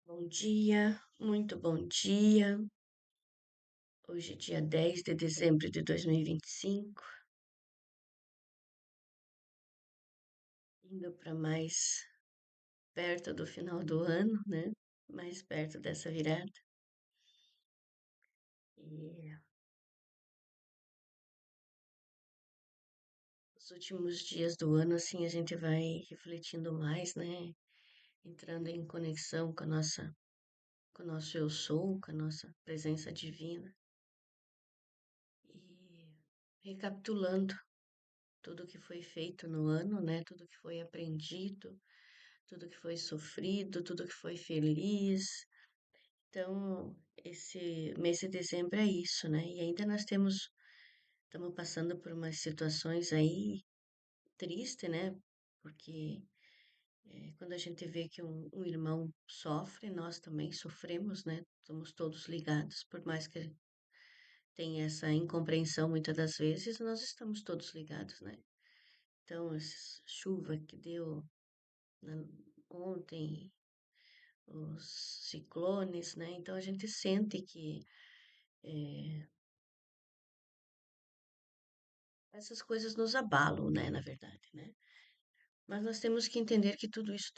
Bom dia, muito bom dia. Hoje é dia 10 de dezembro de 2025, indo para mais perto do final do ano, né? Mais perto dessa virada. E os últimos dias do ano, assim, a gente vai refletindo mais, né? Entrando em conexão com o nosso eu sou, com a nossa presença divina e recapitulando tudo que foi feito no ano, né? Tudo que foi aprendido, tudo que foi sofrido, tudo que foi feliz. Então, esse mês de dezembro é isso, né? E ainda estamos passando por umas situações aí tristes, né? Porque quando a gente vê que um irmão sofre, nós também sofremos, né? Somos todos ligados, por mais que tenha essa incompreensão muitas das vezes, nós estamos todos ligados, né? Então, essa chuva que deu na- ontem, os ciclones, né? Então a gente sente que essas coisas nos abalam, né? Na verdade, né? Mas nós temos que entender que tudo isso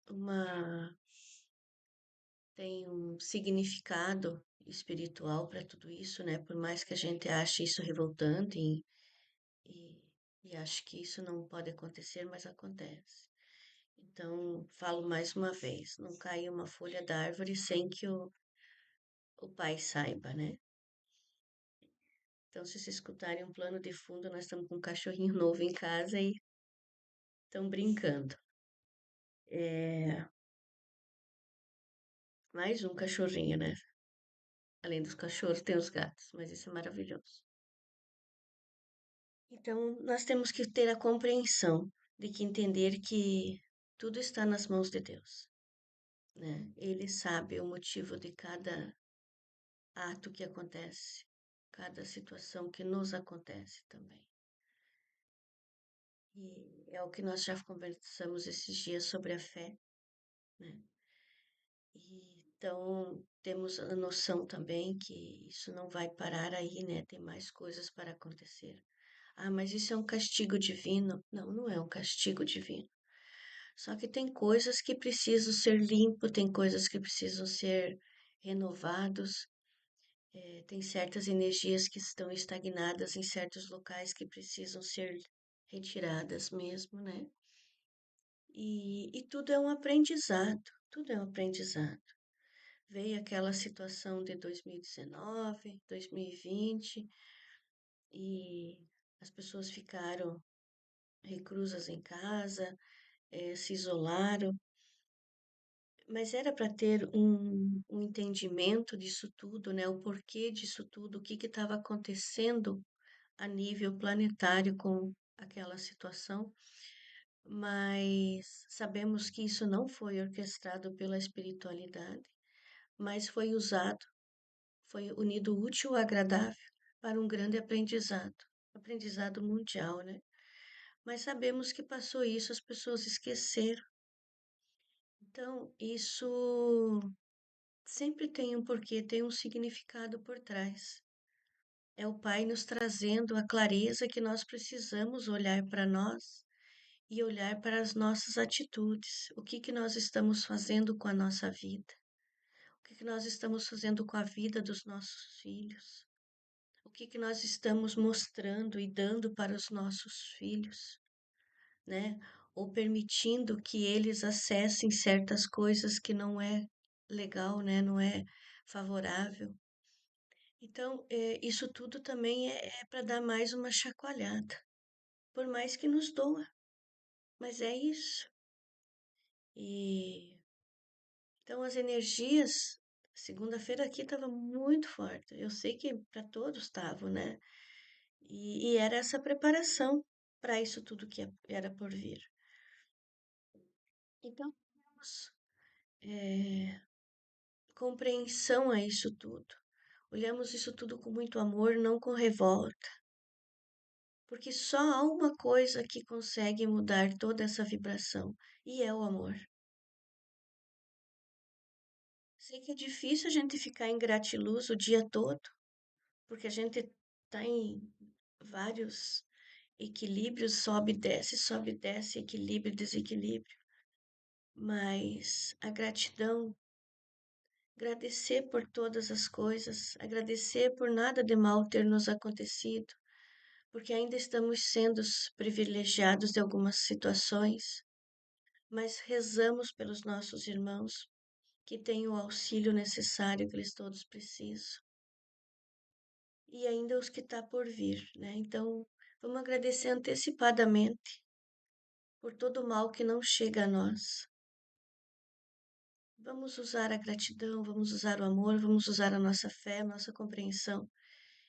uma, tem um significado espiritual para tudo isso, né? Por mais que a gente ache isso revoltante e, e ache que isso não pode acontecer, mas acontece. Então, falo mais uma vez, não cai uma folha da árvore sem que o pai saiba, né? Então, se vocês escutarem um plano de fundo, nós estamos com um cachorrinho novo em casa e estão brincando. É mais um cachorrinho, né? Além dos cachorros, tem os gatos, mas isso é maravilhoso. Então, nós temos que ter a compreensão de que entender que tudo está nas mãos de Deus, né? Ele sabe o motivo de cada ato que acontece, cada situação que nos acontece também. E é o que nós já conversamos esses dias sobre a fé, né? E então temos a noção também que isso não vai parar aí, né? Tem mais coisas para acontecer. Ah, mas isso é um castigo divino? Não, não é um castigo divino. Só que tem coisas que precisam ser limpas, tem coisas que precisam ser renovados, tem certas energias que estão estagnadas em certos locais que precisam ser retiradas mesmo, né? E tudo é um aprendizado, tudo é um aprendizado. Veio aquela situação de 2019, 2020 e as pessoas ficaram reclusas em casa, se isolaram, mas era para ter um entendimento disso tudo, né? O porquê disso tudo, o que estava acontecendo a nível planetário com aquela situação, mas sabemos que isso não foi orquestrado pela espiritualidade, mas foi usado, foi unido o útil ao agradável para um grande aprendizado, aprendizado mundial, né? Mas sabemos que passou isso, as pessoas esqueceram. Então, isso sempre tem um porquê, tem um significado por trás. É o Pai nos trazendo a clareza que nós precisamos olhar para nós e olhar para as nossas atitudes. O que que nós estamos fazendo com a nossa vida? O que que nós estamos fazendo com a vida dos nossos filhos? O que que nós estamos mostrando e dando para os nossos filhos, né? Ou permitindo que eles acessem certas coisas que não é legal, né? Não é favorável. Então, isso tudo também é para dar mais uma chacoalhada, por mais que nos doa, mas é isso. E então as energias, segunda-feira aqui estava muito forte. Eu sei que para todos estavam, né? E era essa preparação para isso tudo que era por vir. Então, temos compreensão a isso tudo. Olhamos isso tudo com muito amor, não com revolta, porque só há uma coisa que consegue mudar toda essa vibração, e é o amor. Sei que é difícil a gente ficar em gratiluz o dia todo, porque a gente está em vários equilíbrios, sobe, desce, equilíbrio, desequilíbrio. Mas a gratidão, agradecer por todas as coisas, agradecer por nada de mal ter nos acontecido, porque ainda estamos sendo privilegiados de algumas situações, mas rezamos pelos nossos irmãos que têm o auxílio necessário que eles todos precisam. E ainda os que está por vir, né? Então, vamos agradecer antecipadamente por todo o mal que não chega a nós. Vamos usar a gratidão, vamos usar o amor, vamos usar a nossa fé, a nossa compreensão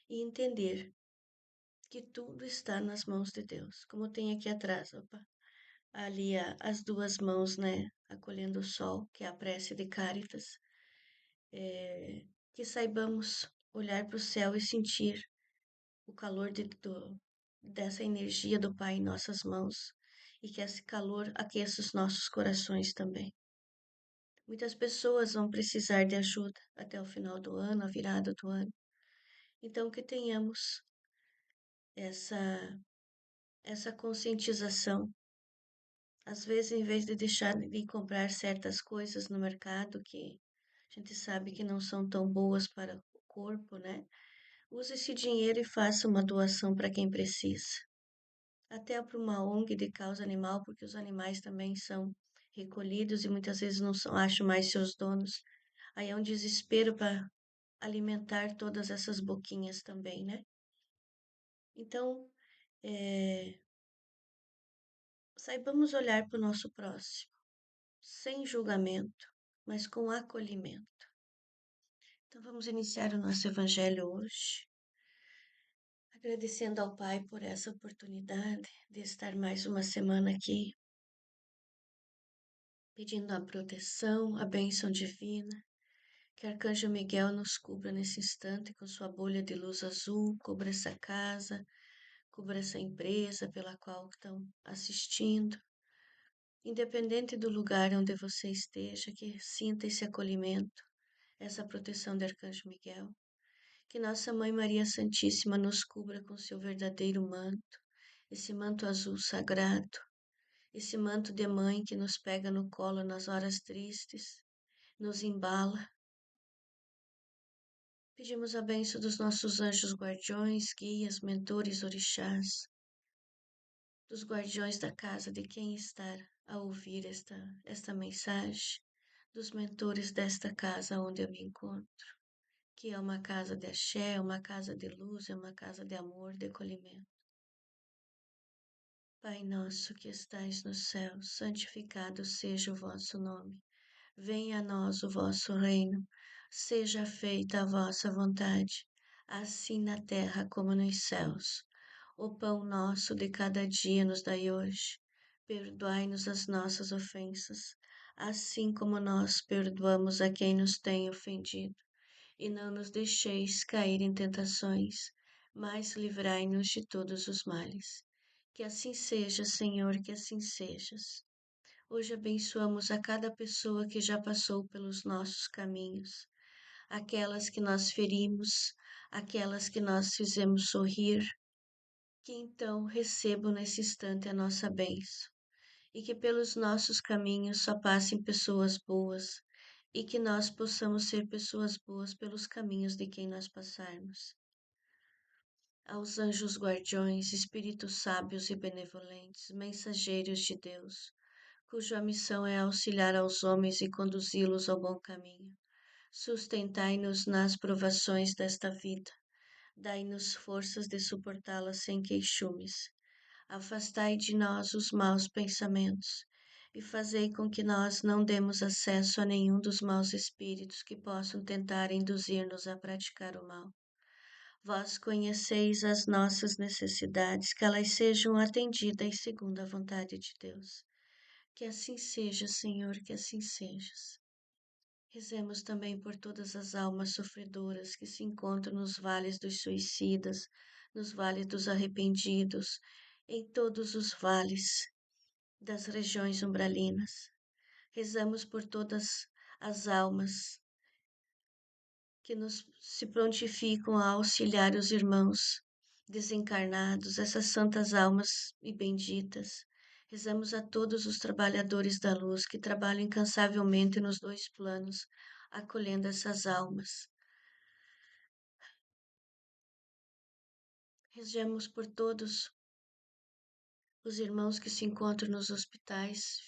e entender que tudo está nas mãos de Deus. Como tem aqui atrás, opa, ali as duas mãos, né, acolhendo o sol, que é a prece de Cáritas, que saibamos olhar para o céu e sentir o calor dessa energia do Pai em nossas mãos e que esse calor aqueça os nossos corações também. Muitas pessoas vão precisar de ajuda até o final do ano, a virada do ano. Então, que tenhamos essa, essa conscientização. Às vezes, em vez de deixar de comprar certas coisas no mercado que a gente sabe que não são tão boas para o corpo, né? Use esse dinheiro e faça uma doação para quem precisa. Até para uma ONG de causa animal, porque os animais também são recolhidos e muitas vezes não são, acham mais seus donos. Aí é um desespero para alimentar todas essas boquinhas também, né? Então, é, saibamos olhar para o nosso próximo, sem julgamento, mas com acolhimento. Então, vamos iniciar o nosso evangelho hoje, agradecendo ao Pai por essa oportunidade de estar mais uma semana aqui, pedindo a proteção, a bênção divina, que Arcanjo Miguel nos cubra nesse instante com sua bolha de luz azul, cubra essa casa, cubra essa empresa pela qual estão assistindo. Independente do lugar onde você esteja, que sinta esse acolhimento, essa proteção de Arcanjo Miguel. Que Nossa Mãe Maria Santíssima nos cubra com seu verdadeiro manto, esse manto azul sagrado, esse manto de mãe que nos pega no colo nas horas tristes, nos embala. Pedimos a bênção dos nossos anjos guardiões, guias, mentores, orixás, dos guardiões da casa de quem está a ouvir esta mensagem, dos mentores desta casa onde eu me encontro, que é uma casa de axé, uma casa de luz, é uma casa de amor, de acolhimento. Pai nosso que estais no céu, santificado seja o vosso nome. Venha a nós o vosso reino, seja feita a vossa vontade, assim na terra como nos céus. O pão nosso de cada dia nos dai hoje. Perdoai-nos as nossas ofensas, assim como nós perdoamos a quem nos tem ofendido. E não nos deixeis cair em tentações, mas livrai-nos de todos os males. Que assim seja, Senhor, que assim sejas. Hoje abençoamos a cada pessoa que já passou pelos nossos caminhos, aquelas que nós ferimos, aquelas que nós fizemos sorrir, que então recebam nesse instante a nossa bênção e que pelos nossos caminhos só passem pessoas boas e que nós possamos ser pessoas boas pelos caminhos de quem nós passarmos. Aos anjos guardiões, espíritos sábios e benevolentes, mensageiros de Deus, cuja missão é auxiliar aos homens e conduzi-los ao bom caminho. Sustentai-nos nas provações desta vida, dai-nos forças de suportá-las sem queixumes. Afastai de nós os maus pensamentos e fazei com que nós não demos acesso a nenhum dos maus espíritos que possam tentar induzir-nos a praticar o mal. Vós conheceis as nossas necessidades, que elas sejam atendidas segundo a vontade de Deus. Que assim seja, Senhor, que assim sejas. Rezemos também por todas as almas sofredoras que se encontram nos vales dos suicidas, nos vales dos arrependidos, em todos os vales das regiões umbralinas. Rezamos por todas as almas que nos se prontificam a auxiliar os irmãos desencarnados, essas santas almas e benditas. Rezamos a todos os trabalhadores da luz que trabalham incansavelmente nos dois planos, acolhendo essas almas. Rezemos por todos os irmãos que se encontram nos hospitais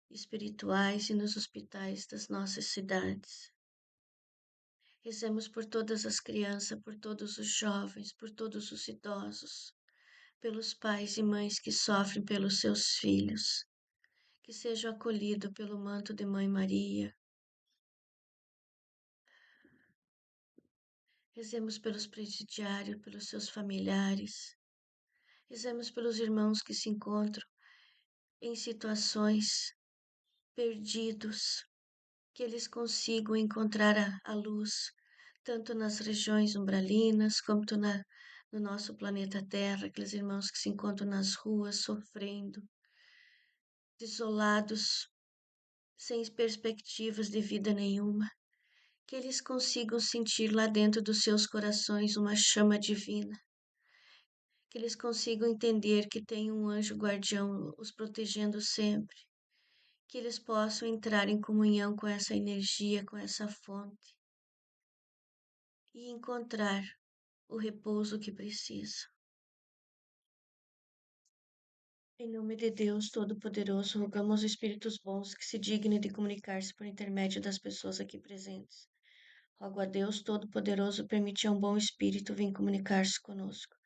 espirituais e nos hospitais das nossas cidades. Rezemos por todas as crianças, por todos os jovens, por todos os idosos, pelos pais e mães que sofrem pelos seus filhos, que sejam acolhidos pelo manto de Mãe Maria. Rezemos pelos presidiários, pelos seus familiares. Rezemos pelos irmãos que se encontram em situações perdidos, que eles consigam encontrar a luz, tanto nas regiões umbralinas, como no nosso planeta Terra, aqueles irmãos que se encontram nas ruas sofrendo, desolados, sem perspectivas de vida nenhuma, que eles consigam sentir lá dentro dos seus corações uma chama divina, que eles consigam entender que tem um anjo guardião os protegendo sempre, que eles possam entrar em comunhão com essa energia, com essa fonte e encontrar o repouso que precisam. Em nome de Deus Todo-Poderoso, rogamos aos Espíritos bons que se dignem de comunicar-se por intermédio das pessoas aqui presentes. Rogo a Deus Todo-Poderoso permitir a um bom Espírito vir comunicar-se conosco,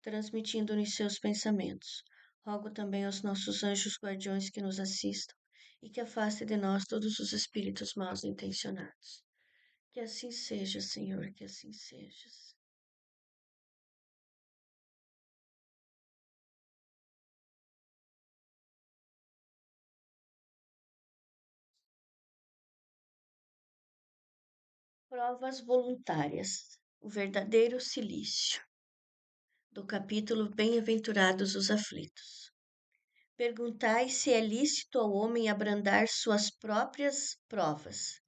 transmitindo-nos seus pensamentos. Rogo também aos nossos anjos guardiões que nos assistam e que afaste de nós todos os espíritos mal intencionados. Que assim seja, Senhor, que assim seja. Provas voluntárias. O verdadeiro silício. Do capítulo Bem-aventurados os aflitos. Perguntai se é lícito ao homem abrandar suas próprias provas.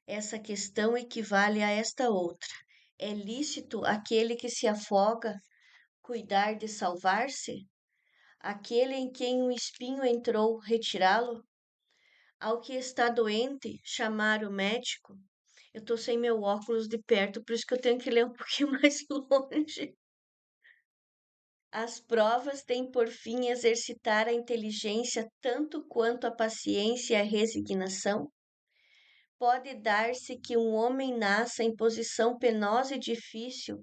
Essa questão equivale a esta outra. É lícito aquele que se afoga cuidar de salvar-se? Aquele em quem um espinho entrou, retirá-lo? Ao que está doente, chamar o médico? Eu estou sem meu óculos de perto, por isso que eu tenho que ler um pouquinho mais longe. As provas têm por fim exercitar a inteligência tanto quanto a paciência e a resignação. Pode dar-se que um homem nasça em posição penosa e difícil,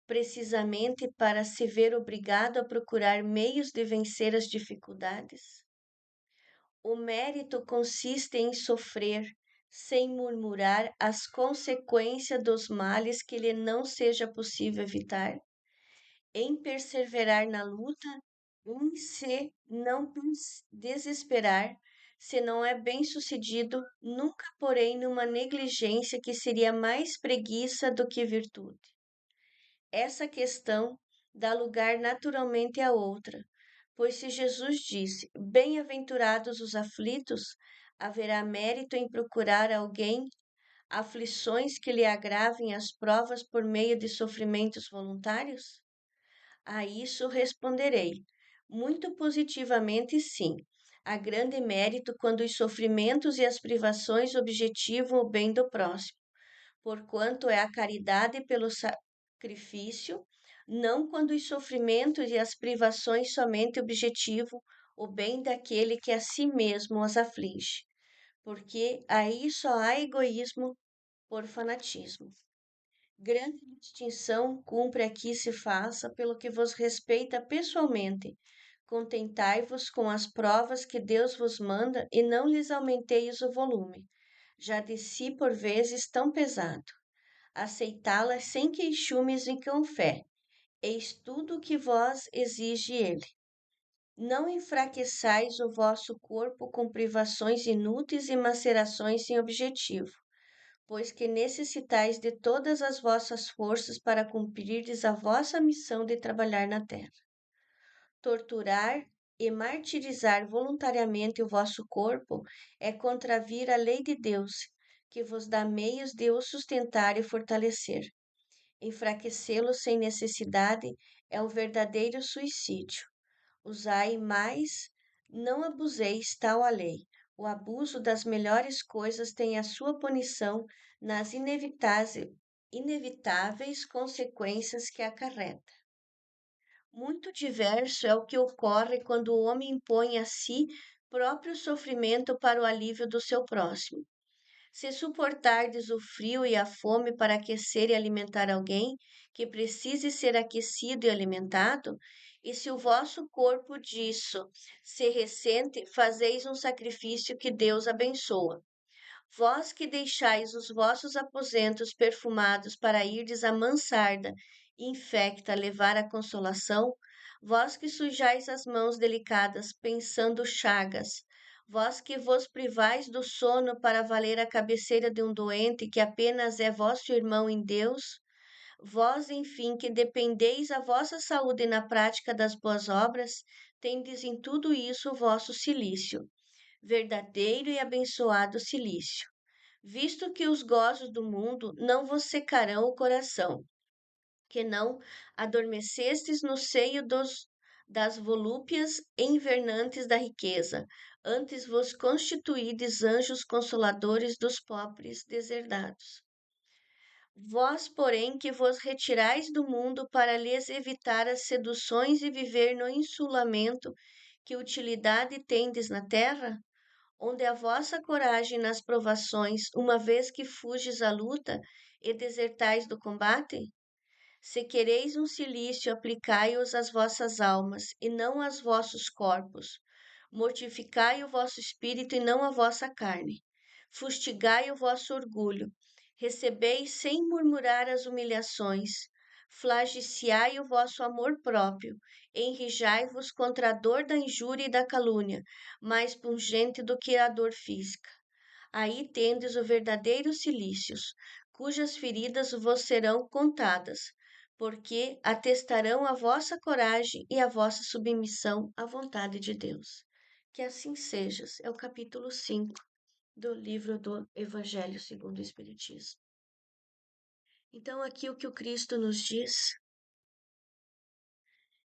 precisamente para se ver obrigado a procurar meios de vencer as dificuldades? O mérito consiste em sofrer, sem murmurar, as consequências dos males que lhe não seja possível evitar, em perseverar na luta, em se não desesperar, se não é bem-sucedido, nunca porém numa negligência que seria mais preguiça do que virtude. Essa questão dá lugar naturalmente a outra, pois se Jesus disse: Bem-aventurados os aflitos, haverá mérito em procurar alguém aflições que lhe agravem as provas por meio de sofrimentos voluntários? A isso responderei, muito positivamente sim. Há grande mérito quando os sofrimentos e as privações objetivam o bem do próximo, porquanto é a caridade pelo sacrifício, não quando os sofrimentos e as privações somente objetivam o bem daquele que a si mesmo os aflige, porque aí só há egoísmo por fanatismo. Grande distinção cumpre aqui se faça pelo que vos respeita pessoalmente. Contentai-vos com as provas que Deus vos manda e não lhes aumenteis o volume, já de si por vezes tão pesado. Aceitá-las sem queixumes e com fé. Eis tudo o que vós exige ele. Não enfraqueçais o vosso corpo com privações inúteis e macerações sem objetivo, pois que necessitais de todas as vossas forças para cumprirdes a vossa missão de trabalhar na terra. Torturar e martirizar voluntariamente o vosso corpo é contravir a lei de Deus, que vos dá meios de o sustentar e fortalecer. Enfraquecê-lo sem necessidade é o verdadeiro suicídio. Usai mais, não abuseis tal a lei. O abuso das melhores coisas tem a sua punição nas inevitáveis consequências que acarreta. Muito diverso é o que ocorre quando o homem impõe a si próprio sofrimento para o alívio do seu próximo. Se suportardes o frio e a fome para aquecer e alimentar alguém que precise ser aquecido e alimentado, e se o vosso corpo disso se ressente, fazeis um sacrifício que Deus abençoa. Vós que deixais os vossos aposentos perfumados para irdes à mansarda infecta levar a consolação, vós que sujais as mãos delicadas pensando chagas, vós que vos privais do sono para valer a cabeceira de um doente que apenas é vosso irmão em Deus, vós, enfim, que dependeis a vossa saúde na prática das boas obras, tendes em tudo isso o vosso cilício, verdadeiro e abençoado cilício, visto que os gozos do mundo não vos secarão o coração, que não adormecestes no seio das volúpias invernantes da riqueza, antes vos constituídes anjos consoladores dos pobres deserdados. Vós, porém, que vos retirais do mundo para lhes evitar as seduções e viver no insulamento, que utilidade tendes na terra? Onde a vossa coragem nas provações, uma vez que fuges à luta e desertais do combate? Se quereis um cilício, aplicai-os às vossas almas, e não aos vossos corpos. Mortificai o vosso espírito e não a vossa carne. Fustigai o vosso orgulho. Recebeis sem murmurar as humilhações. Flagiciai o vosso amor próprio. Enrijai-vos contra a dor da injúria e da calúnia, mais pungente do que a dor física. Aí tendes o verdadeiro cilícios, cujas feridas vos serão contadas, porque atestarão a vossa coragem e a vossa submissão à vontade de Deus. Que assim sejas. É o capítulo 5 do livro do Evangelho segundo o Espiritismo. Então, aqui o que o Cristo nos diz,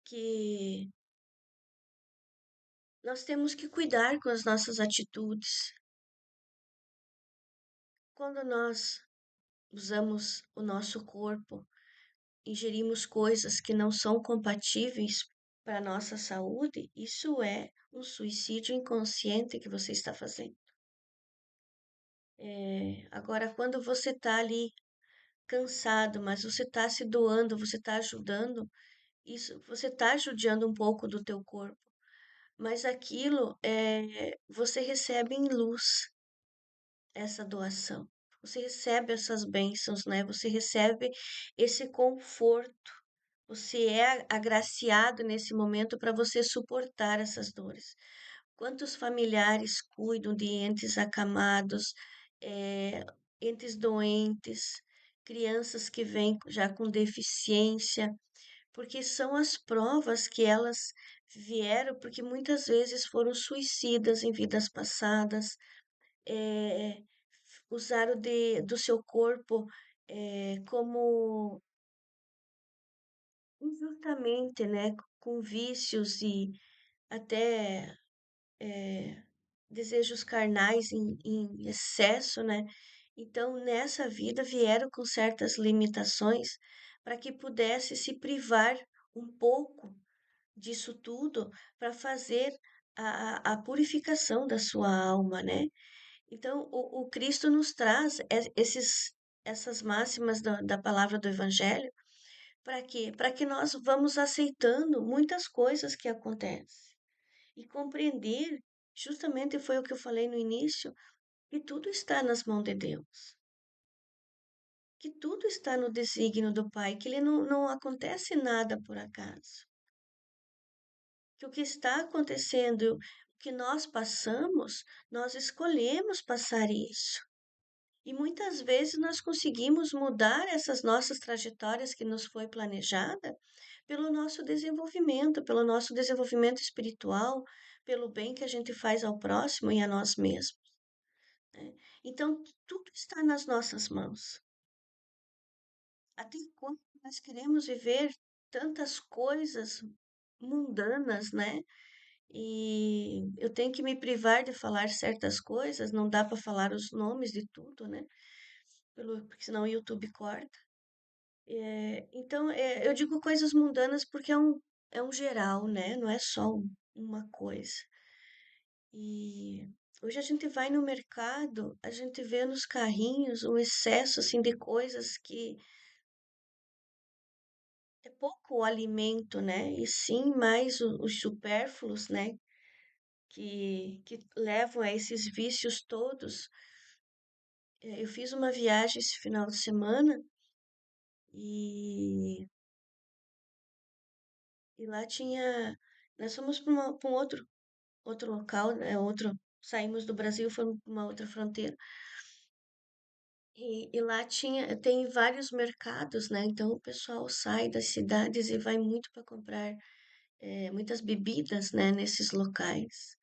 que nós temos que cuidar com as nossas atitudes. Quando nós usamos o nosso corpo, ingerimos coisas que não são compatíveis para a nossa saúde, isso é um suicídio inconsciente que você está fazendo. Agora, quando você está ali cansado, mas você está se doando, você está ajudando, isso, você está judiando um pouco do teu corpo, mas aquilo você recebe em luz essa doação. Você recebe essas bênçãos, né? Você recebe esse conforto. Você é agraciado nesse momento para você suportar essas dores. Quantos familiares cuidam de entes acamados, eh, entes doentes, crianças que vêm já com deficiência, porque são as provas que elas vieram, porque muitas vezes foram suicidas em vidas passadas, eh, usaram do seu corpo como injustamente, né, com vícios e até desejos carnais em excesso, né? Então, nessa vida vieram com certas limitações para que pudesse se privar um pouco disso tudo para fazer a purificação da sua alma, né? Então, o Cristo nos traz essas máximas da palavra do Evangelho. Para quê? Para que nós vamos aceitando muitas coisas que acontecem e compreender, justamente foi o que eu falei no início, que tudo está nas mãos de Deus, que tudo está no desígnio do Pai, que ele não acontece nada por acaso, que o que está acontecendo, o que nós passamos, nós escolhemos passar isso. E muitas vezes nós conseguimos mudar essas nossas trajetórias que nos foi planejada pelo nosso desenvolvimento espiritual, pelo bem que a gente faz ao próximo e a nós mesmos, né? Então, tudo está nas nossas mãos. Até quando nós queremos viver tantas coisas mundanas, né? E eu tenho que me privar de falar certas coisas, não dá para falar os nomes de tudo, né? Porque senão o YouTube corta. Então, eu digo coisas mundanas porque é um geral, né? Não é só uma coisa. E hoje a gente vai no mercado, a gente vê nos carrinhos um excesso assim de coisas que é pouco o alimento, né? E sim mais os supérfluos, né? Que levam a esses vícios todos. Eu fiz uma viagem esse final de semana e, e lá tinha. Nós fomos para um outro local, né? Saímos do Brasil, fomos para uma outra fronteira. E lá tem vários mercados, né? Então o pessoal sai das cidades e vai muito para comprar muitas bebidas, né? Nesses locais.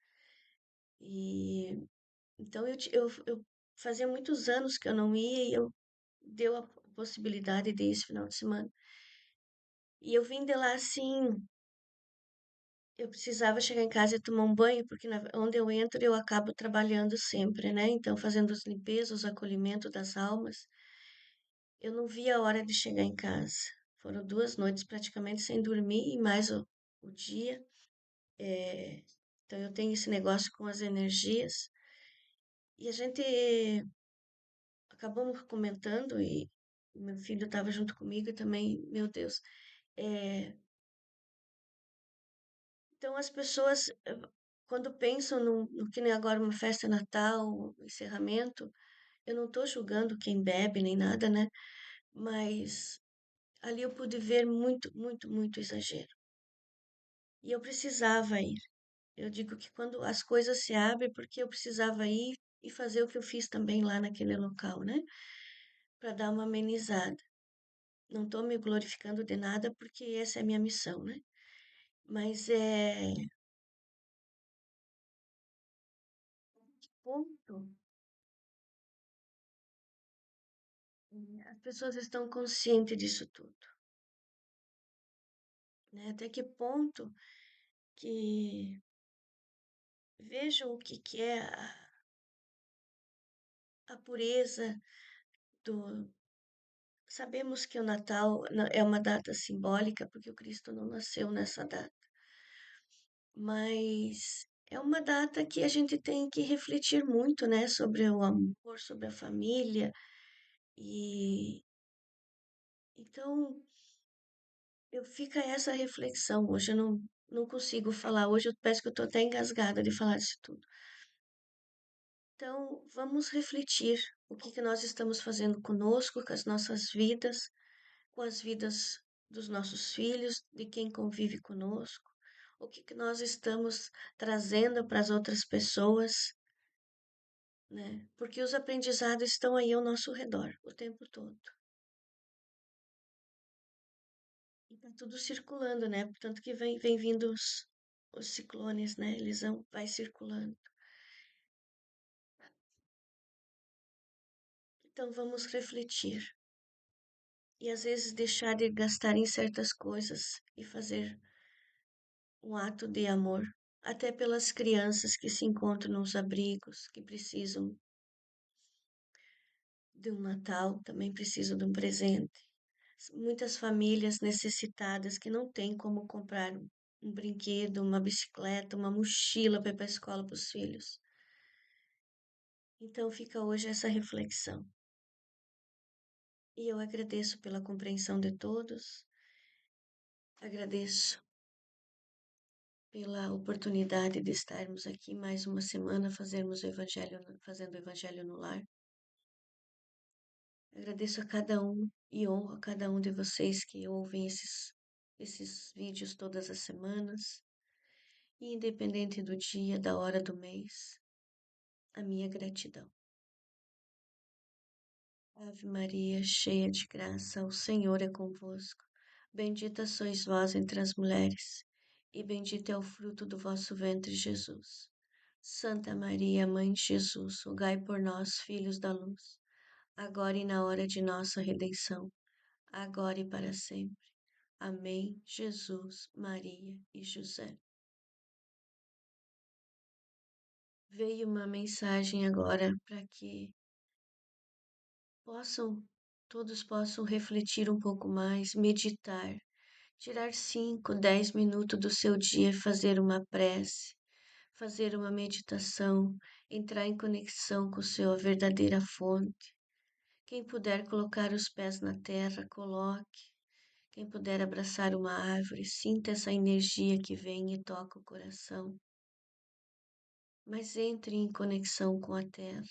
E então eu fazia muitos anos que eu não ia e eu deu a possibilidade de ir esse final de semana. E eu vim de lá assim, eu precisava chegar em casa e tomar um banho, porque onde eu entro eu acabo trabalhando sempre, né? Então, fazendo as limpezas, os acolhimentos das almas. Eu não vi a hora de chegar em casa. Foram 2 noites praticamente sem dormir e mais o dia. É, então, eu tenho esse negócio com as energias. E a gente acabamos comentando e meu filho estava junto comigo também, meu Deus. É, então, as pessoas, quando pensam no que nem agora uma festa Natal, um encerramento, eu não estou julgando quem bebe nem nada, né? Mas ali eu pude ver muito, muito, muito exagero. E eu precisava ir. Eu digo que quando as coisas se abrem, porque eu precisava ir e fazer o que eu fiz também lá naquele local, né? Para dar uma amenizada. Não estou me glorificando de nada, porque essa é a minha missão, né? Mas é. Ponto. As pessoas estão conscientes disso tudo, né? Até que ponto que vejam o que é a pureza do. Sabemos que o Natal é uma data simbólica, porque o Cristo não nasceu nessa data, mas é uma data que a gente tem que refletir muito, né, sobre o amor, sobre a família, e então eu fica essa reflexão. Hoje eu não consigo falar, hoje eu parece que eu estou até engasgada de falar disso tudo. Então, vamos refletir o que nós estamos fazendo conosco, com as nossas vidas, com as vidas dos nossos filhos, de quem convive conosco, o que nós estamos trazendo para as outras pessoas, né? Porque os aprendizados estão aí ao nosso redor o tempo todo. E tá tudo circulando, né? Portanto que vem vindo os ciclones, né? Vai circulando. Então vamos refletir. E às vezes deixar de gastar em certas coisas e fazer um ato de amor, até pelas crianças que se encontram nos abrigos, que precisam de um Natal, também precisam de um presente. Muitas famílias necessitadas que não têm como comprar um brinquedo, uma bicicleta, uma mochila para ir para a escola para os filhos. Então fica hoje essa reflexão. E eu agradeço pela compreensão de todos, agradeço pela oportunidade de estarmos aqui mais uma semana fazendo o Evangelho no Lar. Agradeço a cada um e honro a cada um de vocês que ouvem esses vídeos todas as semanas, e independente do dia, da hora do mês, a minha gratidão. Ave Maria, cheia de graça, o Senhor é convosco. Bendita sois vós entre as mulheres, e bendito é o fruto do vosso ventre, Jesus. Santa Maria, Mãe de Jesus, rogai por nós, filhos da luz, agora e na hora de nossa redenção, agora e para sempre. Amém. Jesus, Maria e José. Veio uma mensagem agora para que possam, todos possam refletir um pouco mais, meditar, tirar 5, 10 minutos do seu dia e fazer uma prece, fazer uma meditação, entrar em conexão com sua verdadeira fonte. Quem puder colocar os pés na terra, coloque. Quem puder abraçar uma árvore, sinta essa energia que vem e toca o coração. Mas entre em conexão com a terra.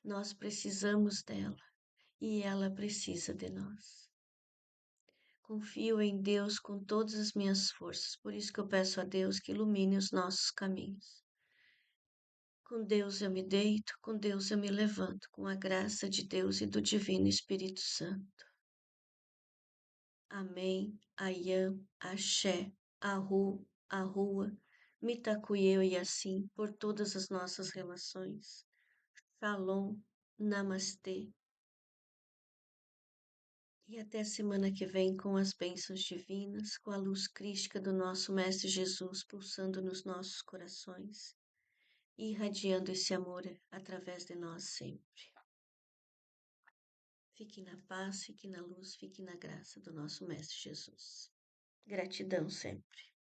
Nós precisamos dela e ela precisa de nós. Confio em Deus com todas as minhas forças, por isso que eu peço a Deus que ilumine os nossos caminhos. Com Deus eu me deito, com Deus eu me levanto, com a graça de Deus e do Divino Espírito Santo. Amém, Ayam, Axé, Ahu, Ahua, Mitakuye e assim por todas as nossas relações. Shalom, Namastê. E até semana que vem com as bênçãos divinas, com a luz crística do nosso Mestre Jesus pulsando nos nossos corações e irradiando esse amor através de nós sempre. Fique na paz, fique na luz, fique na graça do nosso Mestre Jesus. Gratidão sempre.